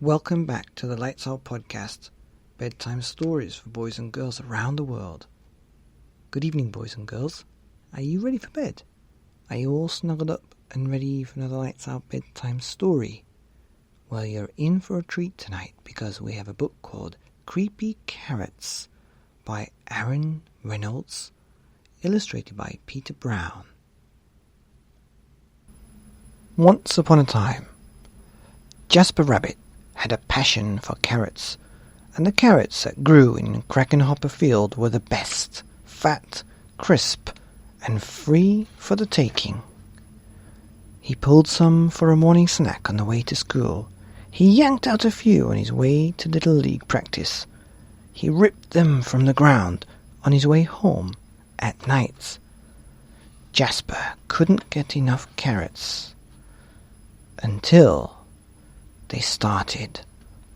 Welcome back to the Lights Out Podcast, bedtime stories for boys and girls around the world. Good evening, boys and girls. Are you ready for bed? Are you all snuggled up and ready for another Lights Out bedtime story? Well, you're in for a treat tonight because we have a book called Creepy Carrots by Aaron Reynolds, illustrated by Peter Brown. Once upon a time, Jasper Rabbit had a passion for carrots, and the carrots that grew in Crackenhopper Field were the best, fat, crisp, and free for the taking. He pulled some for a morning snack on the way to school. He yanked out a few on his way to Little League practice. He ripped them from the ground on his way home at night. Jasper couldn't get enough carrots until they started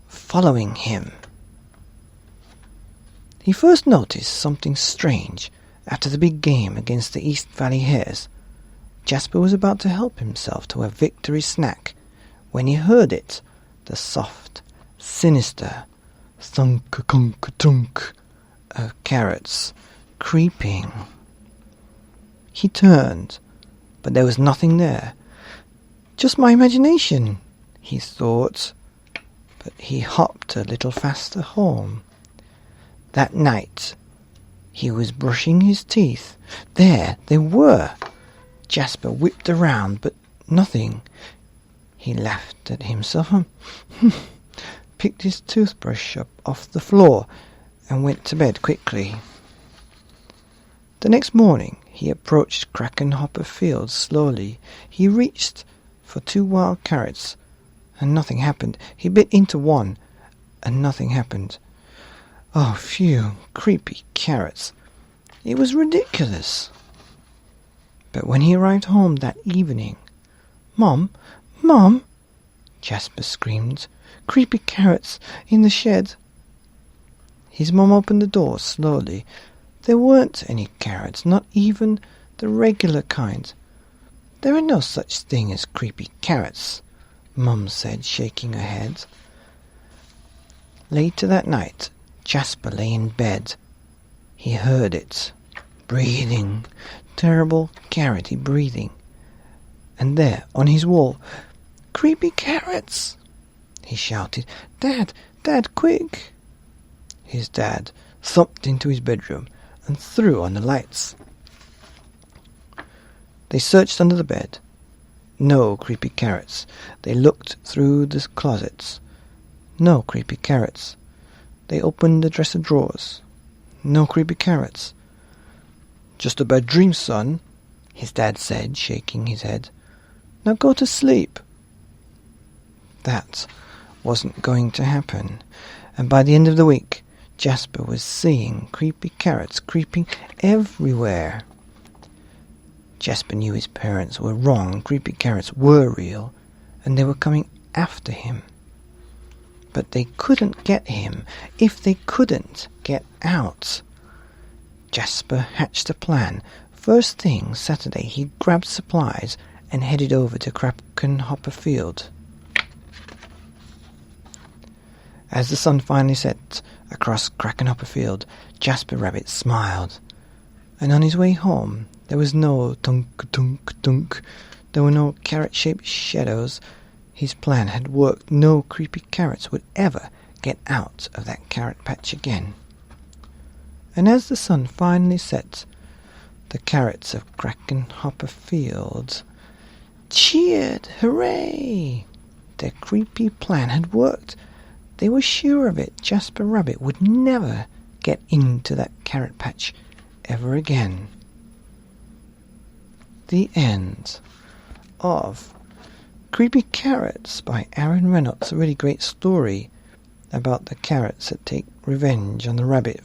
following him. He first noticed something strange after the big game against the East Valley Hares. Jasper was about to help himself to a victory snack when he heard it, the soft, sinister thunk-a-kunk-a-tunk of carrots creeping. He turned, but there was nothing there. Just my imagination, he thought, but he hopped a little faster home. That night, he was brushing his teeth. There they were. Jasper whipped around, but nothing. He laughed at himself, picked his toothbrush up off the floor, and went to bed quickly. The next morning, he approached Crackenhopper Field slowly. He reached for 2 wild carrots, and nothing happened. He bit into one, and nothing happened. Oh, phew, creepy carrots. It was ridiculous. But when he arrived home that evening, "Mom, Mom!" Jasper screamed. "Creepy carrots in the shed." His mom opened the door slowly. There weren't any carrots, not even the regular kind. "There are no such thing as creepy carrots," Mum said, shaking her head. Later that night, Jasper lay in bed. He heard it, breathing, terrible carroty breathing. And there, on his wall, "Creepy carrots!" he shouted. "Dad, Dad, quick!" His dad thumped into his bedroom and threw on the lights. They searched under the bed. No creepy carrots. They looked through the closets. No creepy carrots. They opened the dresser drawers. No creepy carrots. "Just a bad dream, son," his dad said, shaking his head. "Now go to sleep." That wasn't going to happen, and by the end of the week, Jasper was seeing creepy carrots creeping everywhere. Jasper knew his parents were wrong. Creepy carrots were real, and they were coming after him. But they couldn't get him if they couldn't get out. Jasper hatched a plan. First thing Saturday, he grabbed supplies and headed over to Crackenhopper Field. As the sun finally set across Crackenhopper Field, Jasper Rabbit smiled. And on his way home, there was no tunk-tunk-tunk. There were no carrot-shaped shadows. His plan had worked. No creepy carrots would ever get out of that carrot patch again. And as the sun finally set, the carrots of Crackenhopper Field cheered. Hooray! Their creepy plan had worked. They were sure of it. Jasper Rabbit would never get into that carrot patch ever again. The end of Creepy Carrots by Aaron Reynolds. A really great story about the carrots that take revenge on the rabbit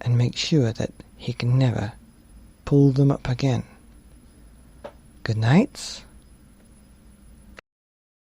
and make sure that he can never pull them up again. Good night.